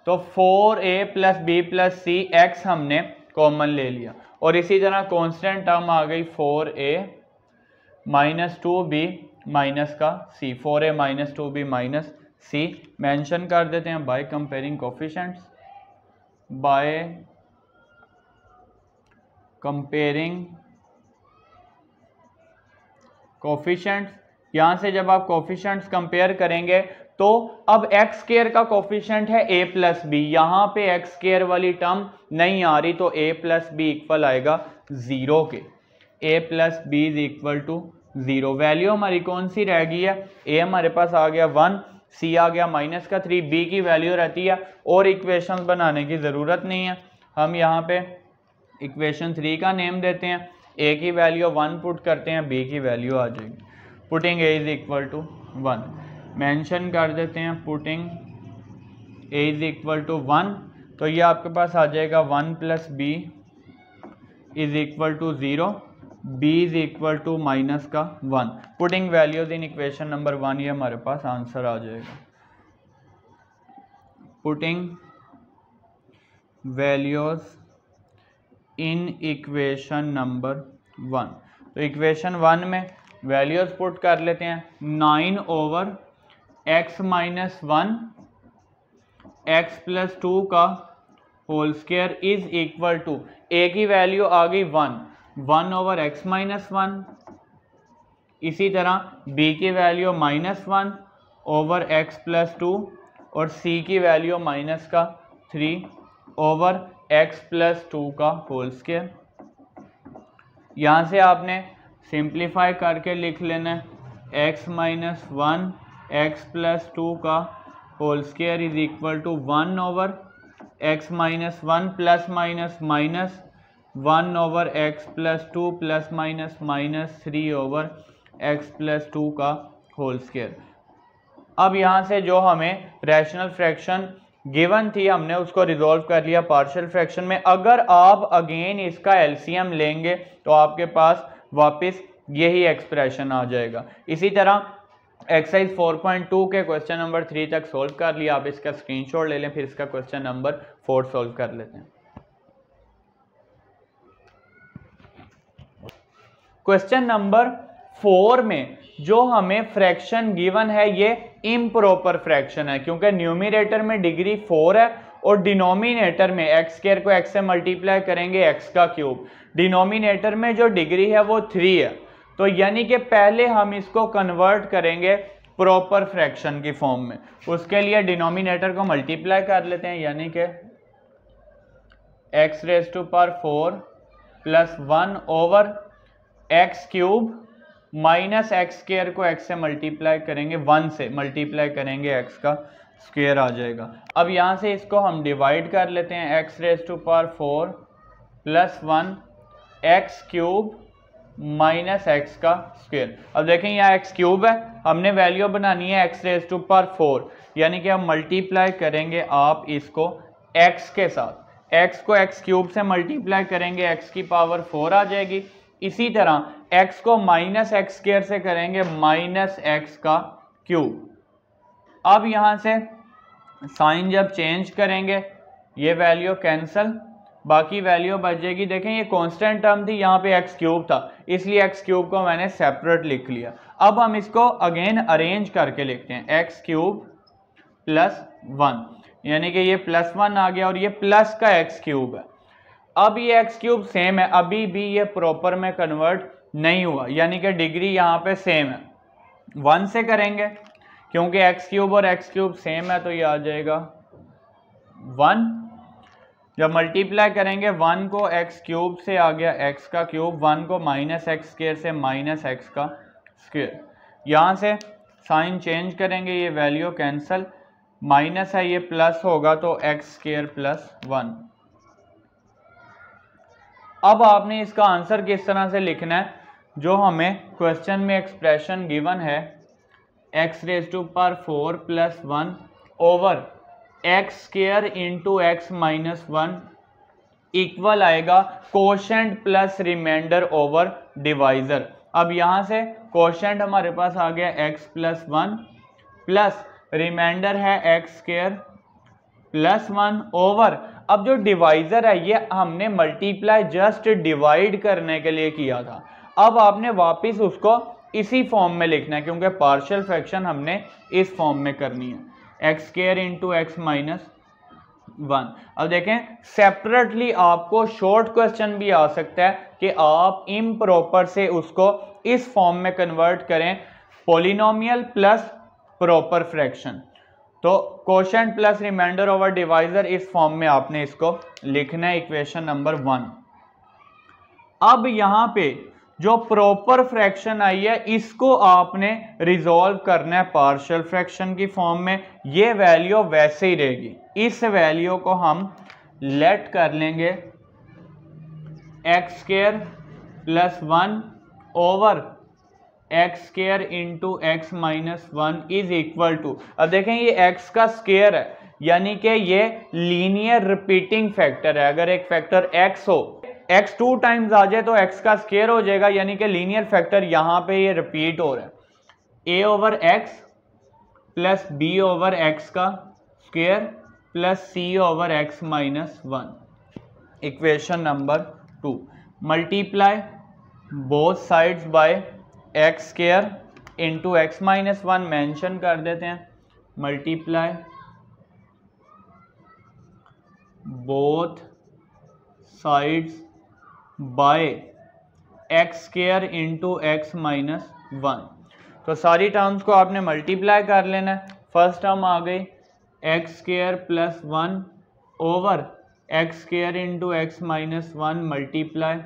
तो 4a plus b plus c x हमने कॉमन ले लिया और इसी तरह कांस्टेंट टर्म आ गई 4a माइनस 2b माइनस का c, 4a minus 2b minus c। Mention कर देते हैं by comparing coefficients, by comparing coefficients. यहाँ से जब आप कोफिशिएंट्स कंपेयर करेंगे तो अब एक्स स्क्वायर का कोफिशिएंट है a प्लस बी, यहाँ पे एक्स स्क्वायर वाली टर्म नहीं आ रही तो a प्लस बी इक्वल आएगा 0 के, a plus b is equal to 0। Value हमारी कौन सी रह गई है, a हमारे पास आ गया 1, c आ गया माइनस का 3, b की वैल्यू रहती है और इक्वेशन बनाने की ज़रूरत नहीं है। हम यहाँ पे इक्वेशन 3 का नेम देते हैं, a की वैल्यू 1 पुट करते हैं, b की वैल्यू आ जाएगी, putting a is equal to 1। Mention कर देते हैं putting a is equal to 1, तो ये आपके पास आ जाएगा 1 plus b is equal to 0, b is equal to minus का 1। Putting values in equation number 1, ये हमारे पास आंसर आ जाएगा। Putting values in equation number 1, तो इक्वेशन 1 में वैल्यूज पुट कर लेते हैं, 9 over x minus 1 x plus 2 का whole square is equal to, a की वैल्यू आ गई 1 ओवर x माइनस 1, इसी तरह b की value minus 1 over x plus 2 और c की वैल्यू माइनस का 3 ओवर x प्लस 2 का होल स्क्वायर। यहाँ से आपने सिंप्लीफाई करके लिख लेना है x माइनस 1 x प्लस 2 का whole square is equal to 1 over x minus 1 plus minus minus 1 over x plus 2 plus minus minus 3 over x plus 2 का होल स्क्वायर। अब यहाँ से जो हमें रैशनल फ्रैक्शन गिवन थी हमने उसको रिजॉल्व कर लिया पार्शियल फ्रैक्शन में। अगर आप अगेन इसका एलसीएम लेंगे तो आपके पास वापस यही एक्सप्रेशन आ जाएगा। इसी तरह एक्सरसाइज 4.2 के क्वेश्चन नंबर 3 तक सोल्व कर लिया, आप इसका स्क्रीनशॉट ले लें, फिर इसका क्वेश्चन नंबर 4 सोल्व कर लेते हैं। क्वेश्चन नंबर 4 में जो हमें फ्रैक्शन गिवन है ये इम्प्रॉपर फ्रैक्शन है, क्योंकि न्यूमरेटर में डिग्री 4 है और डिनोमिनेटर में एक्स स्क्वायर को x से मल्टीप्लाई करेंगे x का क्यूब, डिनोमिनेटर में जो डिग्री है वो 3 है। तो यानी कि पहले हम इसको कन्वर्ट करेंगे प्रॉपर फ्रैक्शन की फॉर्म में, उसके लिए डिनोमिनेटर को मल्टीप्लाई कर लेते हैं, यानी कि x raise to power 4 plus 1 over x cube minus x square को x से मल्टीप्लाई करेंगे, 1 से मल्टीप्लाई करेंगे x का स्क्वायर आ जाएगा। अब यहाँ से इसको हम डिवाइड कर लेते हैं, x raise to power 4 plus 1 x cube minus x का स्क्वायर। अब देखें यहाँ x क्यूब है, हमने वैल्यू बनानी है x रेज़ टू पावर 4, यानी कि हम मल्टीप्लाई करेंगे आप इसको x के साथ, x को x क्यूब से मल्टीप्लाई करेंगे x की पावर 4 आ जाएगी। इसी तरह x को माइनस एक्स स्क्वायर से करेंगे माइनस एक्स का क्यूब। अब यहाँ से साइन जब चेंज करेंगे ये वैल्यू कैंसल, बाकी वैल्यू बचेगी। देखें ये कांस्टेंट टर्म थी, यहाँ पे एक्स क्यूब था, इसलिए एक्स क्यूब को मैंने सेपरेट लिख लिया। अब हम इसको अगेन अरेंज करके लिखते हैं, एक्स क्यूब प्लस 1, यानी कि ये प्लस 1 आ गया और ये प्लस का एक्स क्यूब है। अब ये एक्स क्यूब सेम है, अभी भी ये प्रॉपर में कन्वर्ट नहीं हुआ, यानी कि डिग्री यहाँ पे सेम है। 1 से करेंगे क्योंकि एक्स क्यूब और एक्स क्यूब सेम है, तो ये आ जाएगा 1। जब मल्टीप्लाई करेंगे 1 को एक्स क्यूब से आ गया एक्स का क्यूब, 1 को माइनस एक्स स्क्वायर से माइनस एक्स का स्क्वायर। यहाँ से साइन चेंज करेंगे, ये वैल्यू कैंसल, माइनस है ये प्लस होगा तो एक्स स्क्वायर प्लस 1। अब आपने इसका आंसर किस तरह से लिखना है, जो हमें क्वेश्चन में एक्सप्रेशन गिवन है x raise to power 4 plus 1 over x square into x minus 1 equal आएगा quotient plus remainder over divisor. अब यहाँ से कोशेंट हमारे पास आ गया x प्लस 1 प्लस रिमाइंडर है एक्स स्क्वायर प्लस 1 ओवर, अब जो डिवाइजर है ये हमने मल्टीप्लाई जस्ट डिवाइड करने के लिए किया था, अब आपने वापस उसको इसी फॉर्म में लिखना है क्योंकि पार्शियल फ्रैक्शन हमने इस फॉर्म में करनी है, x square into x minus 1। अब देखें सेपरेटली आपको शॉर्ट क्वेश्चन भी आ सकता है कि आप इम्प्रॉपर से उसको इस फॉर्म में कन्वर्ट करें, पॉलिनोमियल प्लस प्रॉपर फ्रैक्शन। तो quotient plus remainder over divisor इस फॉर्म में आपने इसको लिखना है, इक्वेशन नंबर 1। अब यहां पे जो प्रॉपर फ्रैक्शन आई है इसको आपने रिजॉल्व करना है पार्शियल फ्रैक्शन की फॉर्म में, ये वैल्यू वैसे ही रहेगी। इस वैल्यू को हम लेट कर लेंगे x square plus 1 over x square into x minus 1 is equal to, अब देखें ये एक्स का स्क्वायर है यानी कि ये लीनियर रिपीटिंग फैक्टर है। अगर एक फैक्टर एक्स हो, एक्स 2 टाइम्स आ जाए तो एक्स का स्क्वायर हो जाएगा, यानी कि लीनियर फैक्टर यहां पे ये रिपीट हो रहा है, a over x plus b over x का square plus c over x minus 1। Equation number 2, multiply both sides by x square into x minus 1, mention कर देते हैं, multiply both sides by x square into x minus 1। तो सारी टर्म्स को आपने मल्टीप्लाई कर लेना है। फर्स्ट टर्म आ गई x square plus 1 over x square into x minus 1 multiply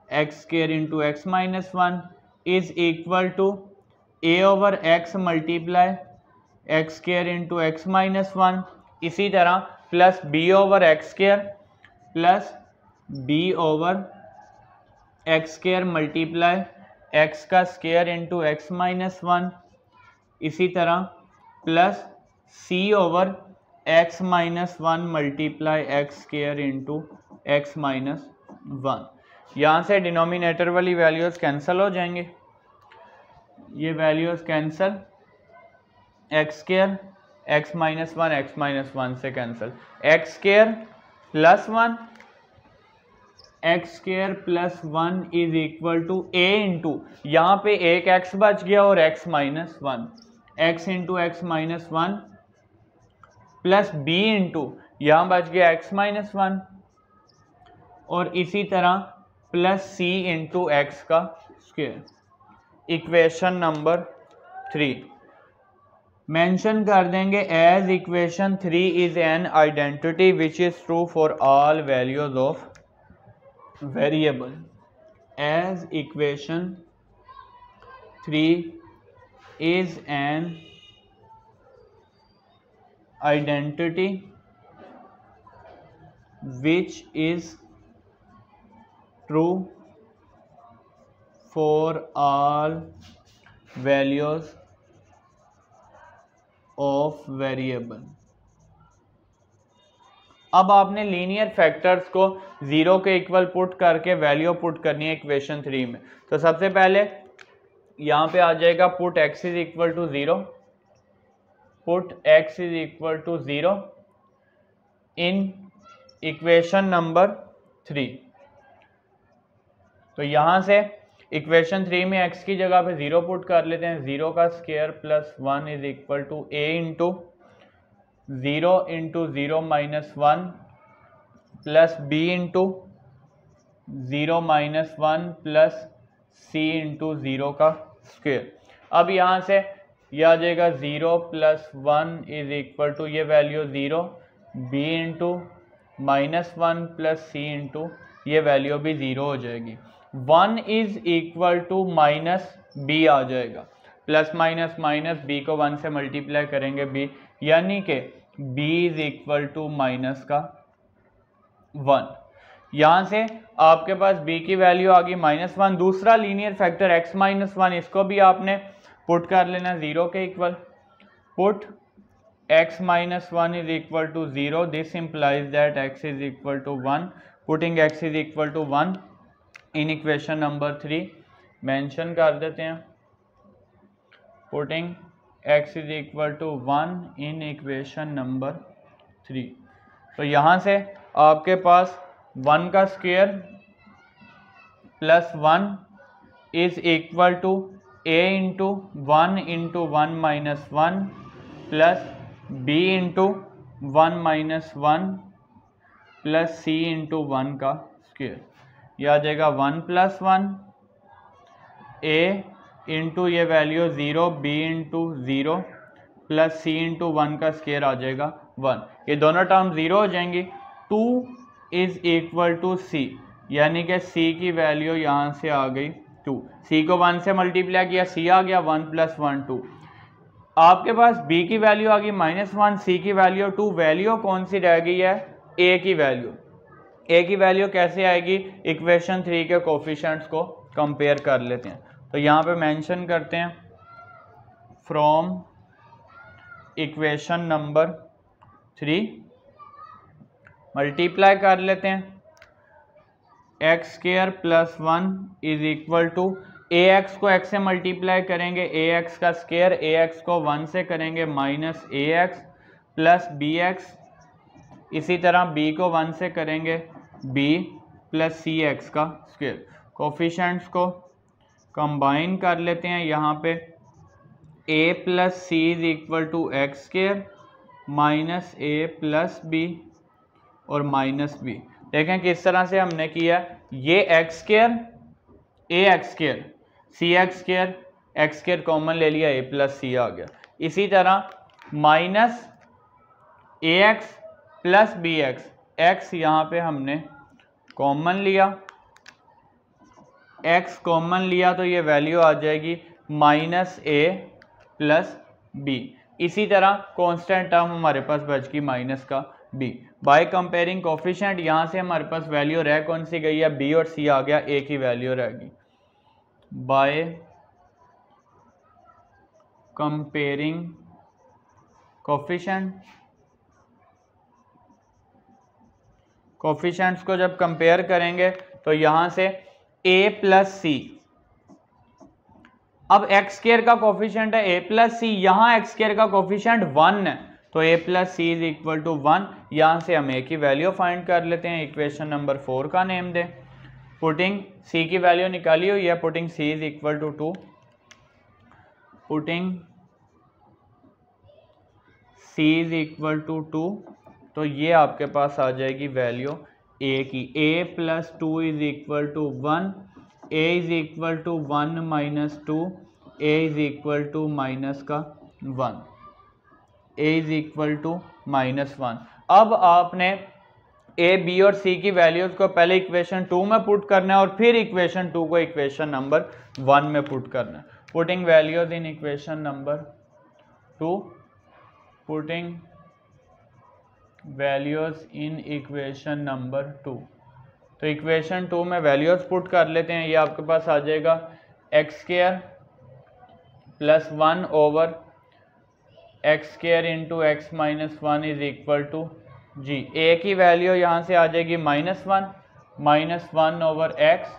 x square into x minus 1 is equal to a over x multiply x square into x minus 1, इसी तरह plus b over x square plus b over x square multiply x का स्क्वायर इंटू एक्स माइनस 1, इसी तरह plus c over x minus 1 multiply x square into x minus 1। यहाँ से डिनोमिनेटर वाली वैल्यूज कैंसिल हो जाएंगे, ये values cancel, x square x minus 1 से cancel, x square plus 1 x square plus 1 is equal to a into, यहाँ पे एक एक्स बच गया और x minus 1, x into x minus 1 plus b into यहाँ बच गया एक्स माइनस 1 और इसी तरह प्लस सी इंटू एक्स का स्क्वायर। इक्वेशन नंबर 3 मेंशन कर देंगे as equation 3 is an identity which is true for all values of variable, as equation 3 is an identity which is true for all values of variable। अब आपने लीनियर फैक्टर्स को जीरो के इक्वल पुट करके वैल्यू पुट करनी है इक्वेशन 3 में। तो सबसे पहले यहाँ पे आ जाएगा put x is equal to 0, put x is equal to 0 in equation number 3। तो यहाँ से इक्वेशन 3 में x की जगह पे 0 पुट कर लेते हैं, 0 का square plus 1 is equal to a into 0 into 0 minus 1 plus b into 0 minus 1 plus c into 0 का स्क्वायर। अब यहाँ से यह आ जाएगा 0 प्लस 1 इज इक्वल टू ये value 0, b into minus 1 plus c into ये वैल्यू भी 0 हो जाएगी। 1 is equal to minus b आ जाएगा, प्लस माइनस माइनस बी को 1 से मल्टीप्लाई करेंगे b, यानी कि b is equal to minus का 1। यहाँ से आपके पास b की वैल्यू आ गई माइनस 1। दूसरा लीनियर फैक्टर x माइनस 1, इसको भी आपने पुट कर लेना 0 के equal, put x minus 1 is equal to 0, this implies that x is equal to 1, putting x is equal to 1 in equation number 3 mention कर देते हैं, putting x is equal to 1 in equation number 3। तो यहाँ से आपके पास 1 का square plus 1 is equal to a into 1 into 1 minus 1 plus b into 1 minus 1 plus c into 1 का स्क्वायर। यह आ जाएगा 1 प्लस 1 a इंटू ये value 0 b into 0 plus c into 1 का स्क्वायर आ जाएगा 1। ये दोनों टर्म 0 हो जाएंगी। 2 इज इक्वल टू c, यानी कि c की वैल्यू यहाँ से आ गई 2। c को 1 से मल्टीप्लाई किया, c आ गया 1 प्लस 1 2। आपके पास b की वैल्यू आ गई -1, c की वैल्यू 2। वैल्यू कौन सी रह गई है? a की वैल्यू। a की वैल्यू कैसे आएगी? इक्वेशन 3 के कोफिशिएंट्स को कंपेयर कर लेते हैं। तो यहाँ पे मेंशन करते हैं फ्रॉम इक्वेशन नंबर 3 मल्टीप्लाई कर लेते हैं। X square plus 1 is equal to ax को x से मल्टीप्लाई करेंगे, ax का स्क्वायर, ax को 1 से करेंगे माइनस ax प्लस bx, इसी तरह b को 1 से करेंगे b प्लस cx का स्क्वायर। कोफिशिएंट्स को कंबाइन कर लेते हैं। यहाँ पे a plus c is equal to x square minus a plus b और माइनस b। देखें किस तरह से हमने किया। ये x square, a x square, c x square, x square common ले लिया, a प्लस c आ गया। इसी तरह minus ax plus bx, x यहाँ पे हमने कॉमन लिया, x कॉमन लिया तो ये वैल्यू आ जाएगी माइनस a प्लस b। इसी तरह कांस्टेंट टर्म हमारे पास बच गई माइनस का b। बाय कंपेयरिंग कोफिशिएंट यहाँ से हमारे पास वैल्यू रह कौन सी गई है? b और c आ गया, a की वैल्यू रह गई। बाय कंपेयरिंग कोफिशिएंट, कोफिशिएंट्स को जब कंपेयर करेंगे तो यहाँ से a प्लस c, अब एक्स स्क्वायर का कोफिशिएंट है a प्लस सी, यहाँ एक्स स्क्वायर का कोफिशिएंट 1 है तो a plus c is equal to 1। यहाँ से हम a की वैल्यू फाइंड कर लेते हैं। इक्वेशन नंबर 4 का नेम दें। पुटिंग c की वैल्यू निकाली हुई है, putting c is equal to 2, putting c is equal to 2, तो ये आपके पास आ जाएगी वैल्यू a की। a plus 2 is equal to 1, a is equal to 1 minus 2, a is equal to minus का 1, a is equal to minus 1। अब आपने a, b और c की वैल्यूज को पहले इक्वेशन 2 में पुट करना है और फिर इक्वेशन 2 को इक्वेशन नंबर 1 में पुट करना है। Putting values in equation number 2, putting values in equation number 2। तो इक्वेशन 2 में वैल्यूज पुट कर लेते हैं। ये आपके पास आ जाएगा x square plus 1 over x square into x minus 1 is equal to जी। ए की वैल्यू यहाँ से आ जाएगी -1 ओवर एक्स,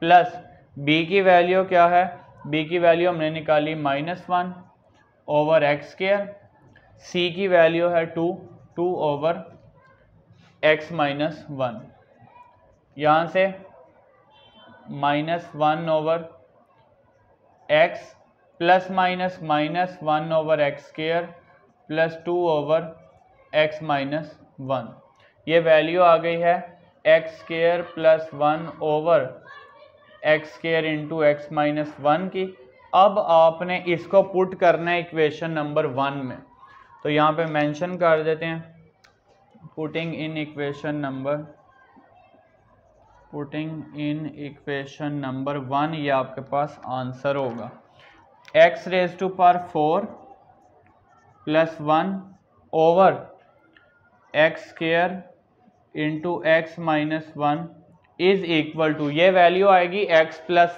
प्लस बी की वैल्यू क्या है? बी की वैल्यू हमने निकाली -1 ओवर एक्स स्क्वायर, सी की वैल्यू है 2 ओवर एक्स माइनस 1। यहाँ से -1 over x plus minus -1 over x square plus 2 over x minus 1। ये वैल्यू आ गई है x square plus 1 over x square into x minus 1 की। अब आपने इसको पुट करना है इक्वेशन नंबर 1 में, तो यहाँ पे मेंशन कर देते हैं पुटिंग इन इक्वेशन नंबर 1। ये आपके पास आंसर होगा x raise to power 4 plus 1 over x square into x minus 1 is equal to, ये वैल्यू आएगी x प्लस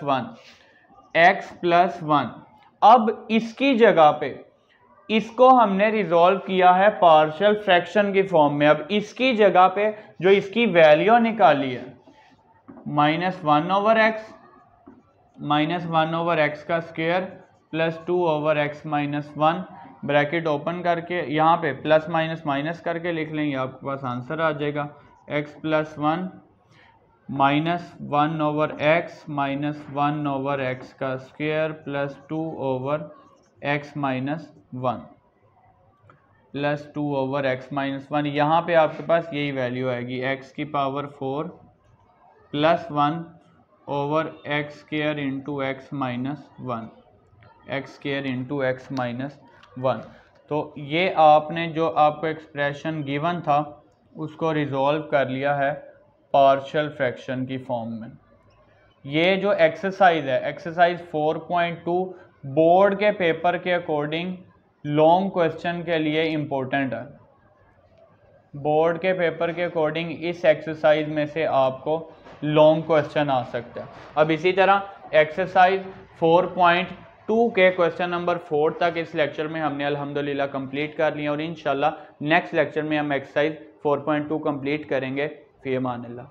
1। अब इसकी जगह पे इसको हमने रिजॉल्व किया है पार्शियल फ्रैक्शन की फॉर्म में। अब इसकी जगह पे जो इसकी वैल्यू निकाली है -1 ओवर एक्स का square plus 2 over x minus 1, bracket open करके यहाँ पे प्लस माइनस माइनस करके लिख लेंगे, आपके पास आंसर आ जाएगा x plus 1 minus 1 over x minus 1 over x का square plus 2 over x minus 1 plus 2 over x minus 1। यहाँ पे आपके पास यही वैल्यू आएगी x की power 4 plus 1 over x square into x minus 1, x square into x minus 1। तो ये आपने जो आपको एक्सप्रेशन गिवन था उसको रिजॉल्व कर लिया है पार्शियल फ्रैक्शन की फॉर्म में। ये जो एक्सरसाइज है, एक्सरसाइज 4.2 बोर्ड के पेपर के अकॉर्डिंग लॉन्ग क्वेश्चन के लिए इम्पोर्टेंट है। बोर्ड के पेपर के अकॉर्डिंग इस एक्सरसाइज में से आपको लॉन्ग क्वेश्चन आ सकता है। अब इसी तरह एक्सरसाइज 4.2 के क्वेश्चन नंबर 4 तक इस लेक्चर में हमने अल्हम्दुलिल्लाह कंप्लीट कर लिया और इंशाल्लाह नेक्स्ट लेक्चर में हम एक्सरसाइज 4.2 कंप्लीट करेंगे। फ़ी अमान अल्लाह।